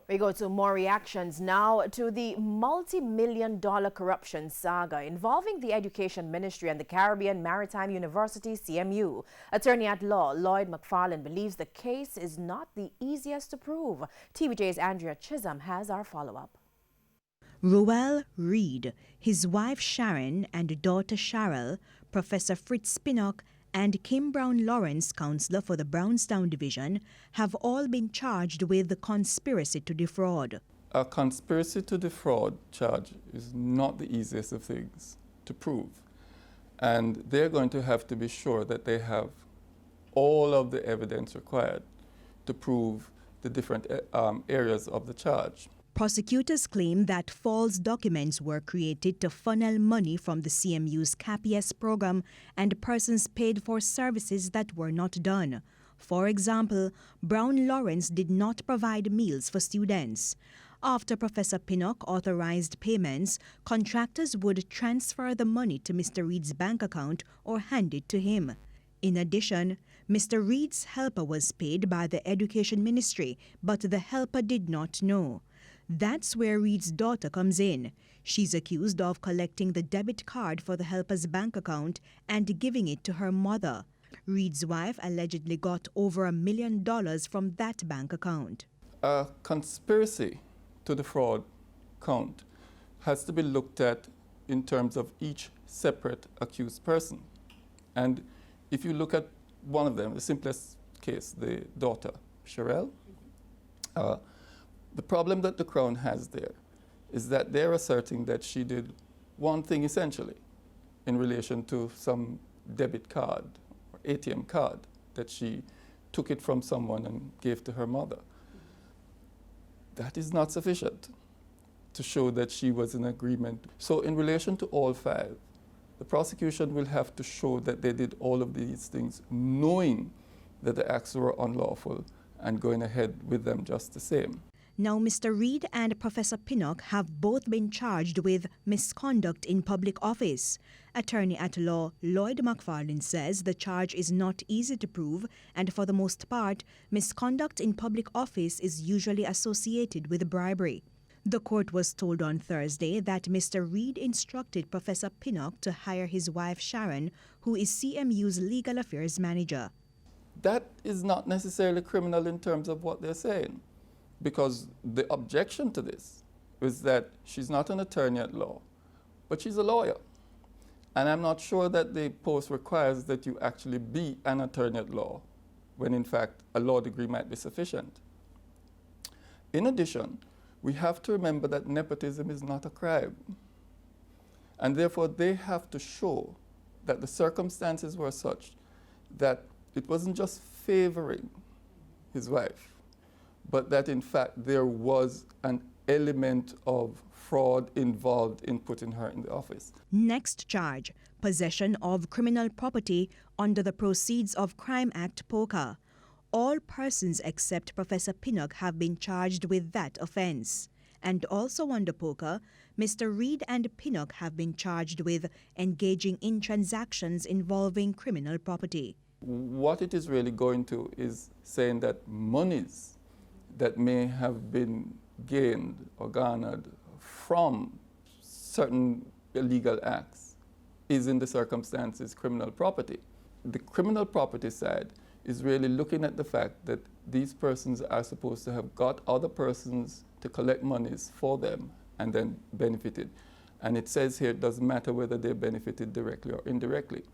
We go to more reactions now to the multi-million-dollar corruption saga involving the Education Ministry and the Caribbean Maritime University CMU. Attorney at law Lloyd McFarlane believes the case is not the easiest to prove. TVJ's Andrea Chisholm has our follow-up. Roel Reed, his wife Sharon and daughter Cheryl, Professor Fritz Pinnock, and Kim Brown Lawrence, counselor for the Brownstown Division, have all been charged with the conspiracy to defraud. A conspiracy to defraud charge is not the easiest of things to prove. And they're going to have to be sure that they have all of the evidence required to prove the different areas of the charge. Prosecutors claim that false documents were created to funnel money from the CMU's CAPES program and persons paid for services that were not done. For example, Brown Lawrence did not provide meals for students. After Professor Pinnock authorized payments, contractors would transfer the money to Mr. Reed's bank account or hand it to him. In addition, Mr. Reed's helper was paid by the Education Ministry, but the helper did not know. That's where Reed's daughter comes in. She's accused of collecting the debit card for the helper's bank account and giving it to her mother. Reed's wife allegedly got over $1 million from that bank account. A conspiracy to defraud count has to be looked at in terms of each separate accused person. And if you look at one of them, the simplest case, the daughter, Cheryl, the problem that the Crown has there is that they're asserting that she did one thing essentially in relation to some debit card or ATM card, that she took it from someone and gave to her mother. That is not sufficient to show that she was in agreement. So in relation to all five, the prosecution will have to show that they did all of these things knowing that the acts were unlawful and going ahead with them just the same. Now, Mr. Reed and Professor Pinnock have both been charged with misconduct in public office. Attorney at law Lloyd McFarlane says the charge is not easy to prove, and for the most part, misconduct in public office is usually associated with bribery. The court was told on Thursday that Mr. Reed instructed Professor Pinnock to hire his wife Sharon, who is CMU's legal affairs manager. That is not necessarily criminal in terms of what they're saying, because the objection to this is that she's not an attorney at law, but she's a lawyer. And I'm not sure that the post requires that you actually be an attorney at law, when in fact a law degree might be sufficient. In addition, we have to remember that nepotism is not a crime. And therefore they have to show that the circumstances were such that it wasn't just favoring his wife, but that in fact there was an element of fraud involved in putting her in the office. Next charge, possession of criminal property under the Proceeds of Crime Act POCA. All persons except Professor Pinnock have been charged with that offense. And also under POCA, Mr. Reed and Pinnock have been charged with engaging in transactions involving criminal property. What it is really going to is saying that monies that may have been gained or garnered from certain illegal acts is in the circumstances criminal property. The criminal property side is really looking at the fact that these persons are supposed to have got other persons to collect monies for them and then benefited. And it says here it doesn't matter whether they benefited directly or indirectly.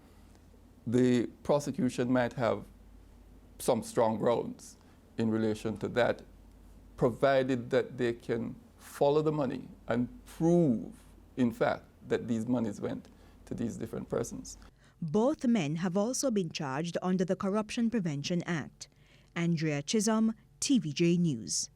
The prosecution might have some strong grounds in relation to that, provided that they can follow the money and prove, in fact, that these monies went to these different persons. Both men have also been charged under the Corruption Prevention Act. Andrea Chisholm, TVJ News.